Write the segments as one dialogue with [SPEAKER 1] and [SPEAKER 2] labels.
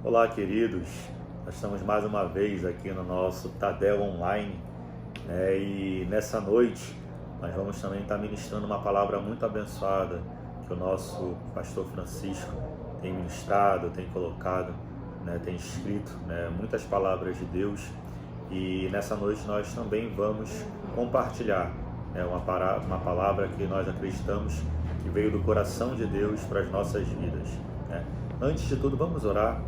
[SPEAKER 1] Olá, queridos. Nós estamos mais uma vez aqui no nosso Tadel Online, e nessa noite nós vamos também estar ministrando uma palavra muito abençoada que o nosso pastor Francisco tem ministrado, tem colocado, tem escrito, muitas palavras de Deus, e nessa noite nós também vamos compartilhar uma palavra que nós acreditamos que veio do coração de Deus para as nossas vidas. Antes de tudo, vamos orar.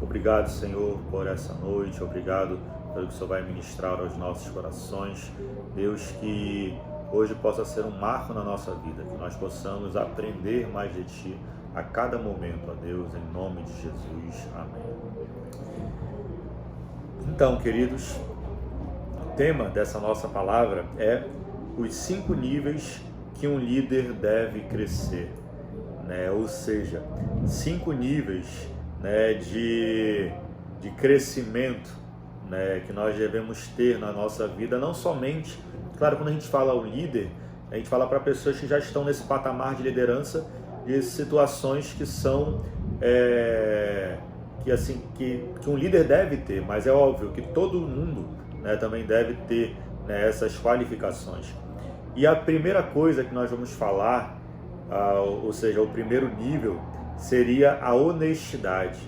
[SPEAKER 1] Obrigado, Senhor, por essa noite. Obrigado pelo que o Senhor vai ministrar aos nossos corações. Deus, que hoje possa ser um marco na nossa vida, que nós possamos aprender mais de Ti a cada momento, ó Deus, em nome de Jesus. Amém. Então, queridos, o tema dessa nossa palavra é os 5 níveis que um líder deve crescer, ou seja, 5 níveis de crescimento, que nós devemos ter na nossa vida. Não somente, claro, quando a gente fala o líder, a gente fala para pessoas que já estão nesse patamar de liderança, de situações que são que um líder deve ter, mas é óbvio que todo mundo também deve ter essas qualificações. E a primeira coisa que nós vamos falar, ou seja, o primeiro nível, seria a honestidade,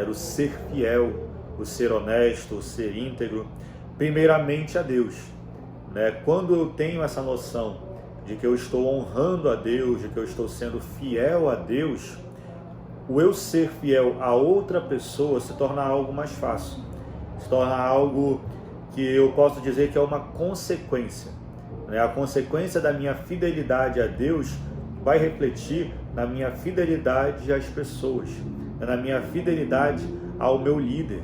[SPEAKER 1] o ser fiel, o ser honesto, o ser íntegro, primeiramente a Deus. Quando eu tenho essa noção de que eu estou honrando a Deus, de que eu estou sendo fiel a Deus, o eu ser fiel a outra pessoa se torna algo mais fácil, se torna algo que eu posso dizer que é uma consequência. A consequência da minha fidelidade a Deus vai refletir na minha fidelidade às pessoas, na minha fidelidade ao meu líder.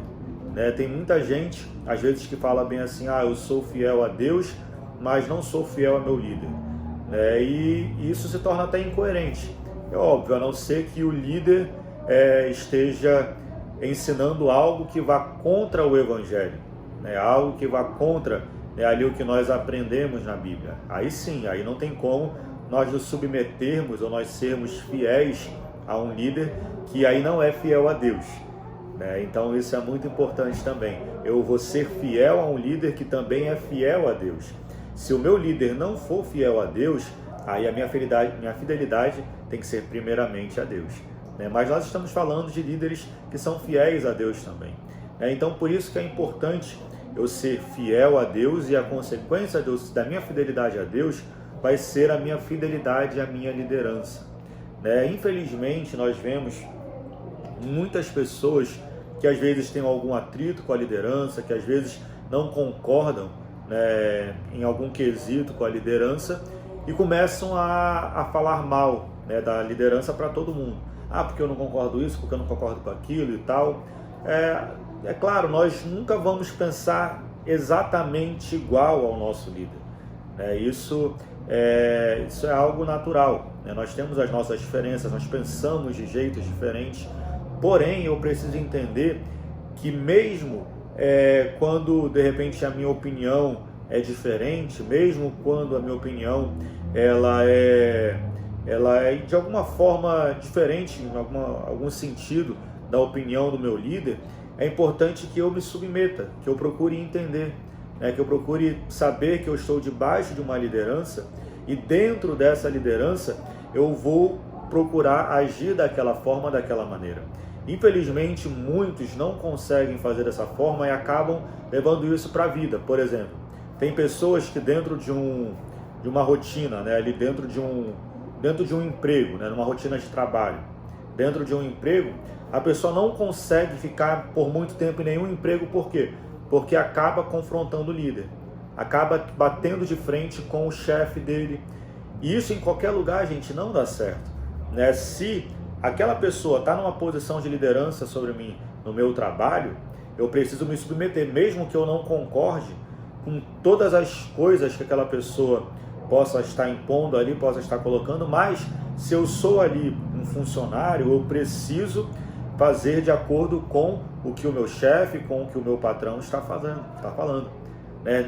[SPEAKER 1] Tem muita gente, às vezes, que fala bem assim: eu sou fiel a Deus, mas não sou fiel ao meu líder. E isso se torna até incoerente. É óbvio, a não ser que o líder esteja ensinando algo que vá contra o Evangelho, algo que vá contra ali o que nós aprendemos na Bíblia. Aí sim, aí não tem como nós nos submetermos ou nós sermos fiéis a um líder que aí não é fiel a Deus. Então isso é muito importante também. Eu vou ser fiel a um líder que também é fiel a Deus. Se o meu líder não for fiel a Deus, aí a minha fidelidade tem que ser primeiramente a Deus. Mas nós estamos falando de líderes que são fiéis a Deus também. Então por isso que é importante eu ser fiel a Deus, e a consequência da minha fidelidade a Deus vai ser a minha fidelidade à minha liderança. Infelizmente, nós vemos muitas pessoas que às vezes têm algum atrito com a liderança, que às vezes não concordam em algum quesito com a liderança, e começam a falar mal da liderança para todo mundo. Porque eu não concordo com isso, porque eu não concordo com aquilo e tal. É claro, nós nunca vamos pensar exatamente igual ao nosso líder. Isso é algo natural. Nós temos as nossas diferenças, nós pensamos de jeitos diferentes. Porém, eu preciso entender que mesmo quando de repente a minha opinião é diferente, mesmo quando a minha opinião ela é de alguma forma diferente, em algum sentido da opinião do meu líder, é importante que eu me submeta, que eu procure entender, que eu procure saber que eu estou debaixo de uma liderança, e dentro dessa liderança eu vou procurar agir daquela forma, daquela maneira. Infelizmente, muitos não conseguem fazer dessa forma e acabam levando isso para a vida. Por exemplo, tem pessoas que dentro de uma rotina, ali dentro de um emprego, numa rotina de trabalho, dentro de um emprego, a pessoa não consegue ficar por muito tempo em nenhum emprego. Por quê? Porque acaba confrontando o líder, acaba batendo de frente com o chefe dele. E isso em qualquer lugar, gente, não dá certo. Se aquela pessoa está numa posição de liderança sobre mim no meu trabalho, eu preciso me submeter, mesmo que eu não concorde com todas as coisas que aquela pessoa possa estar impondo ali, possa estar colocando, mas se eu sou ali um funcionário, eu preciso fazer de acordo com o que o meu chefe, com o que o meu patrão está falando.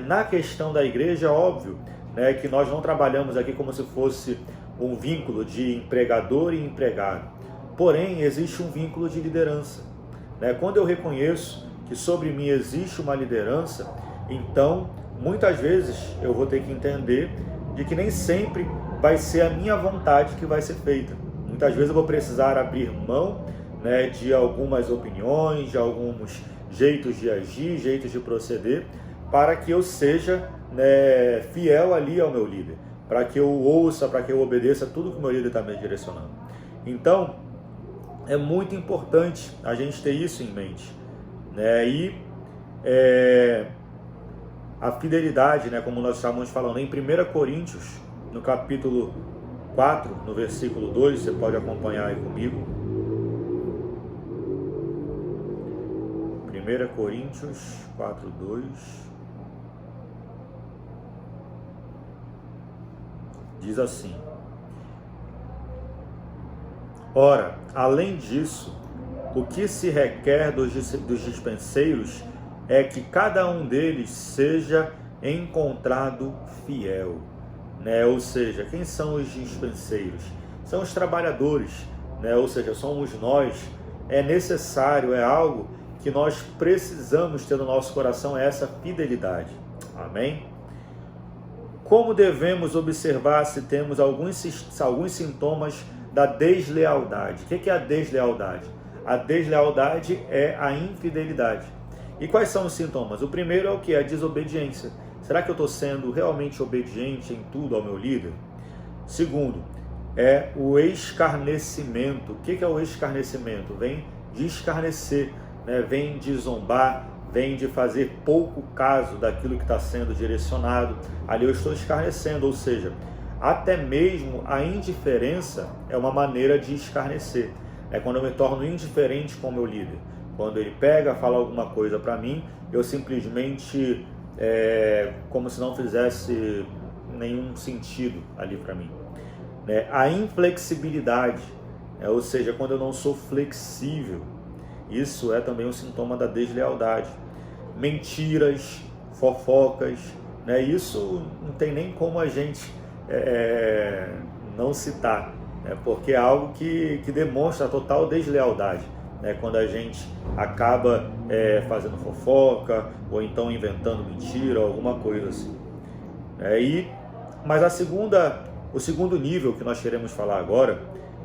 [SPEAKER 1] Na questão da igreja, é óbvio que nós não trabalhamos aqui como se fosse um vínculo de empregador e empregado. Porém, existe um vínculo de liderança. né? Quando eu reconheço que sobre mim existe uma liderança, então muitas vezes eu vou ter que entender de que nem sempre vai ser a minha vontade que vai ser feita. Muitas vezes eu vou precisar abrir mão, né, de algumas opiniões, de alguns jeitos de agir, jeitos de proceder, para que eu seja, né, fiel ali ao meu líder, para que eu ouça, para que eu obedeça tudo que o meu líder está me direcionando. Então, é muito importante a gente ter isso em mente, né? E a fidelidade, né, como nós estávamos falando em 1 Coríntios, no capítulo 4, no versículo 2, você pode acompanhar aí comigo. 1 Coríntios 4, 2. Diz assim: ora, além disso, o que se requer dos dispenseiros é que cada um deles seja encontrado fiel, né? Ou seja, quem são os dispenseiros? São os trabalhadores, né? Ou seja, somos nós. É necessário, é algo que nós precisamos ter no nosso coração, é essa fidelidade. Amém? Como devemos observar se temos alguns sintomas da deslealdade? O que é a deslealdade? A deslealdade é a infidelidade. E quais são os sintomas? O primeiro é o que? A desobediência. Será que eu estou sendo realmente obediente em tudo ao meu líder? Segundo, é o escarnecimento. O que é o escarnecimento? Vem de escarnecer, né? Vem de zombar, vem de fazer pouco caso daquilo que está sendo direcionado. Ali eu estou escarnecendo, ou seja, até mesmo a indiferença é uma maneira de escarnecer. É quando eu me torno indiferente com o meu líder. Quando ele pega, fala alguma coisa para mim, eu simplesmente, como se não fizesse nenhum sentido ali para mim. A inflexibilidade, ou seja, quando eu não sou flexível, isso é também um sintoma da deslealdade. Mentiras, fofocas, né? Isso não tem nem como a gente não citar, né? Porque é algo que demonstra a total deslealdade, né? Quando a gente acaba fazendo fofoca ou então inventando mentira, alguma coisa assim. Mas o segundo nível que nós queremos falar agora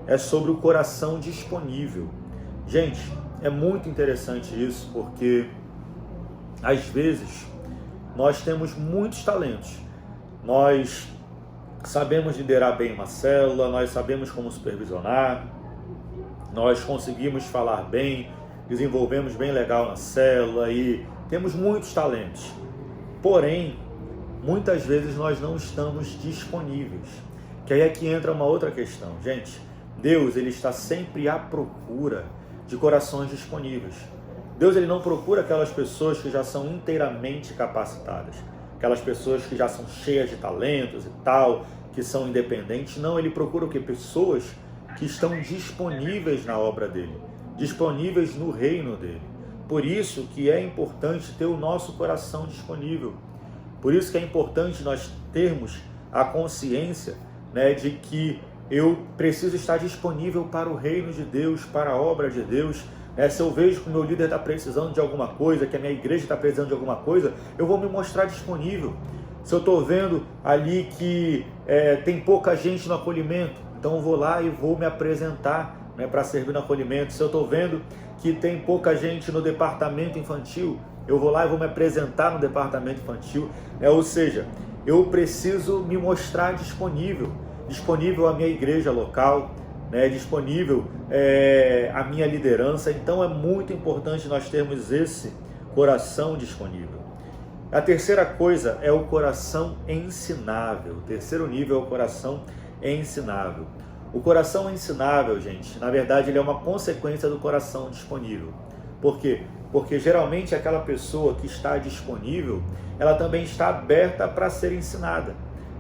[SPEAKER 1] é sobre o coração disponível. Gente, é muito interessante isso, porque às vezes nós temos muitos talentos, nós sabemos liderar bem uma célula, nós sabemos como supervisionar, nós conseguimos falar bem, desenvolvemos bem legal na célula e temos muitos talentos. Porém, muitas vezes nós não estamos disponíveis. Que aí é que entra uma outra questão. Gente, Deus, ele está sempre à procura de corações disponíveis. Deus, ele não procura aquelas pessoas que já são inteiramente capacitadas, aquelas pessoas que já são cheias de talentos e tal, que são independentes. Não, ele procura o quê? Pessoas que estão disponíveis na obra dele, disponíveis no reino dele. Por isso que é importante ter o nosso coração disponível. Por isso que é importante nós termos a consciência, né, de que eu preciso estar disponível para o reino de Deus, para a obra de Deus. Se eu vejo que o meu líder está precisando de alguma coisa, que a minha igreja está precisando de alguma coisa, eu vou me mostrar disponível. Se eu estou vendo ali que tem pouca gente no acolhimento, então eu vou lá e vou me apresentar, né, para servir no acolhimento. Se eu estou vendo que tem pouca gente no departamento infantil, eu vou lá e vou me apresentar no departamento infantil. Ou seja, eu preciso me mostrar disponível à minha igreja local, né, disponível à minha liderança. Então é muito importante nós termos esse coração disponível. A terceira coisa é o coração ensinável. O terceiro nível é o coração ensinável. O coração ensinável, gente, na verdade ele é uma consequência do coração disponível. Por quê? Porque geralmente aquela pessoa que está disponível, ela também está aberta para ser ensinada,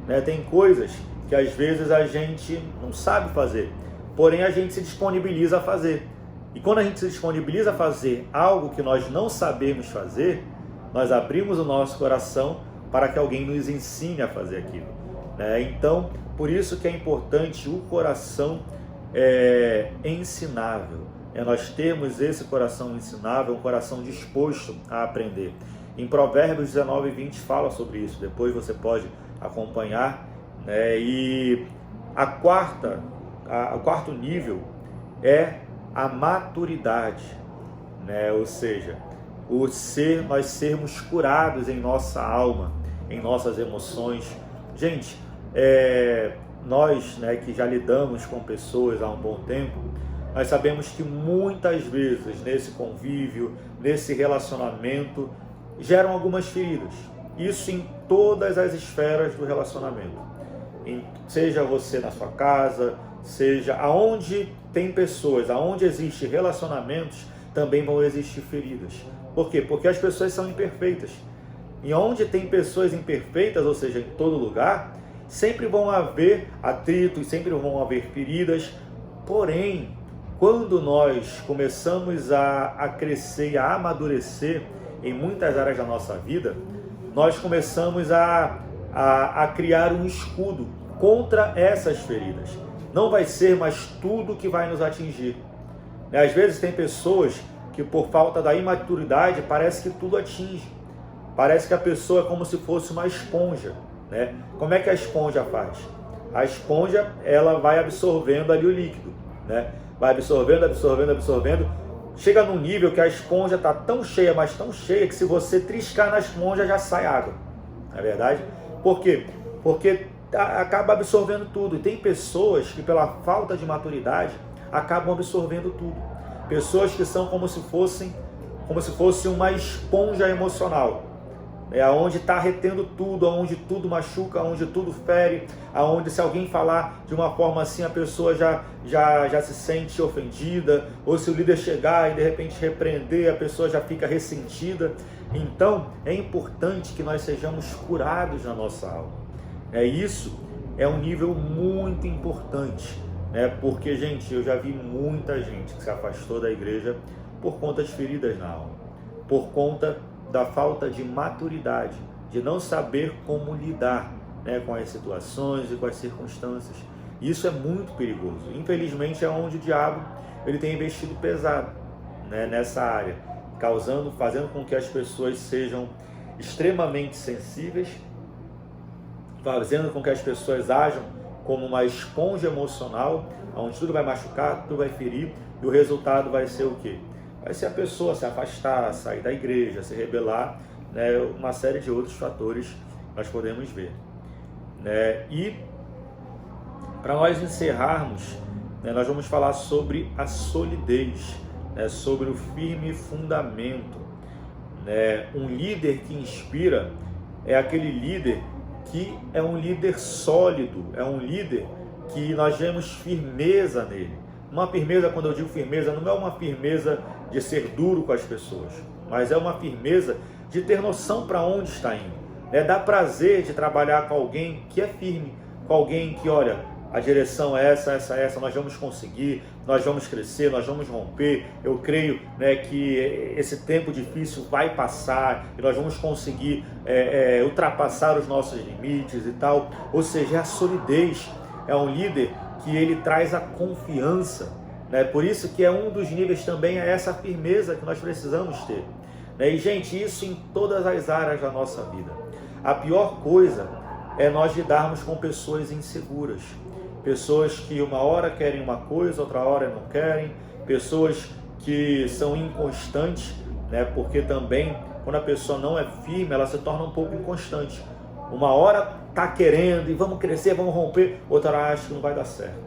[SPEAKER 1] né? Tem coisas que às vezes a gente não sabe fazer, porém a gente se disponibiliza a fazer. E quando a gente se disponibiliza a fazer algo que nós não sabemos fazer, nós abrimos o nosso coração para que alguém nos ensine a fazer aquilo, né? Então, por isso que é importante o coração ensinável. Nós temos esse coração ensinável, um coração disposto a aprender. Em Provérbios 19:20 fala sobre isso, depois você pode acompanhar, né? E o quarto nível é a maturidade, né? Ou seja, nós sermos curados em nossa alma, em nossas emoções. Gente, nós, né, que já lidamos com pessoas há um bom tempo, nós sabemos que muitas vezes nesse convívio, nesse relacionamento, geram algumas feridas. Isso em todas as esferas do relacionamento. Seja você na sua casa, seja aonde tem pessoas, aonde existem relacionamentos, também vão existir feridas. Por quê? Porque as pessoas são imperfeitas. E onde tem pessoas imperfeitas, ou seja, em todo lugar, sempre vão haver atritos, sempre vão haver feridas. Porém, quando nós começamos a crescer e a amadurecer em muitas áreas da nossa vida, nós começamos a criar um escudo contra essas feridas. Não vai ser mais tudo que vai nos atingir. Às vezes tem pessoas que por falta da imaturidade parece que tudo atinge. Parece que a pessoa é como se fosse uma esponja, né? Como é que a esponja faz? A esponja, ela vai absorvendo ali o líquido, né? Vai absorvendo, absorvendo, absorvendo. Chega num nível que a esponja está tão cheia, mas tão cheia, que se você triscar na esponja já sai água. Não é verdade? Por quê? Porque acaba absorvendo tudo. E tem pessoas que pela falta de maturidade acabam absorvendo tudo. Pessoas que são como se fosse uma esponja emocional. Onde está retendo tudo, onde tudo machuca, onde tudo fere, onde se alguém falar de uma forma assim, a pessoa já se sente ofendida, ou se o líder chegar e de repente repreender, a pessoa já fica ressentida. Então, é importante que nós sejamos curados na nossa alma. Isso é um nível muito importante, né? Porque, gente, eu já vi muita gente que se afastou da igreja por conta de feridas na alma, por conta da falta de maturidade, de não saber como lidar, né, com as situações e com as circunstâncias. Isso é muito perigoso. Infelizmente é onde o diabo ele tem investido pesado, né, nessa área, fazendo com que as pessoas sejam extremamente sensíveis, fazendo com que as pessoas ajam como uma esponja emocional, onde tudo vai machucar, tudo vai ferir, e o resultado vai ser o quê? Vai ser a pessoa se afastar, sair da igreja, se rebelar, né? Uma série de outros fatores nós podemos ver, né? E para nós encerrarmos, né, nós vamos falar sobre a solidez, né, sobre o firme fundamento, né? Um líder que inspira é aquele líder que é um líder sólido, é um líder que nós vemos firmeza nele. Uma firmeza, quando eu digo firmeza, não é uma firmeza de ser duro com as pessoas, mas é uma firmeza de ter noção para onde está indo. Dá prazer de trabalhar com alguém que é firme, com alguém que, olha, a direção é essa, nós vamos conseguir, nós vamos crescer, nós vamos romper. Eu creio, né, que esse tempo difícil vai passar e nós vamos conseguir ultrapassar os nossos limites e tal. Ou seja, a solidez é um líder que ele traz a confiança, né? Por isso que é um dos níveis também é essa firmeza que nós precisamos ter, né? E, gente, isso em todas as áreas da nossa vida. A pior coisa é nós lidarmos com pessoas inseguras, pessoas que uma hora querem uma coisa, outra hora não querem, pessoas que são inconstantes, né? Porque também quando a pessoa não é firme, ela se torna um pouco inconstante. Uma hora está querendo e vamos crescer, vamos romper, outra hora acho que não vai dar certo.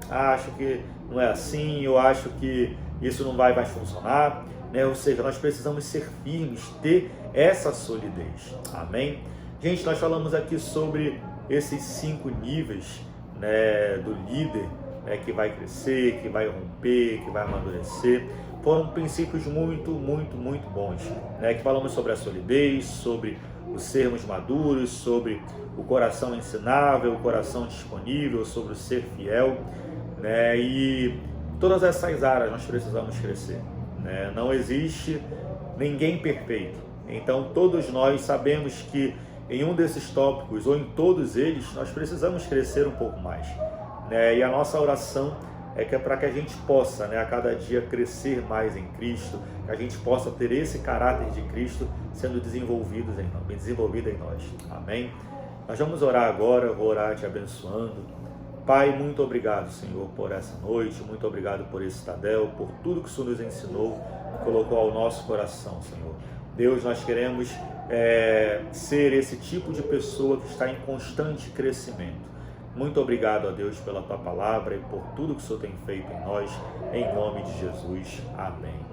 [SPEAKER 1] Acho que não é assim, eu acho que isso não vai mais funcionar, né? Ou seja, nós precisamos ser firmes, ter essa solidez. Amém? Gente, nós falamos aqui sobre esses 5 níveis, né, do líder, né, que vai crescer, que vai romper, que vai amadurecer. Foram princípios muito, muito, muito bons, né? Que falamos sobre a solidez, sobre os sermos maduros, sobre o coração ensinável, o coração disponível, sobre o ser fiel, né? E todas essas áreas nós precisamos crescer, né? Não existe ninguém perfeito. Então todos nós sabemos que em um desses tópicos ou em todos eles nós precisamos crescer um pouco mais, né? E a nossa oração que é para que a gente possa, a cada dia crescer mais em Cristo, que a gente possa ter esse caráter de Cristo sendo desenvolvido em nós. Amém? Nós vamos orar agora, eu vou orar te abençoando. Pai, muito obrigado, Senhor, por essa noite, muito obrigado por esse Tadel, por tudo que o Senhor nos ensinou e colocou ao nosso coração, Senhor. Deus, nós queremos ser esse tipo de pessoa que está em constante crescimento. Muito obrigado a Deus pela Tua palavra e por tudo que o Senhor tem feito em nós, em nome de Jesus. Amém.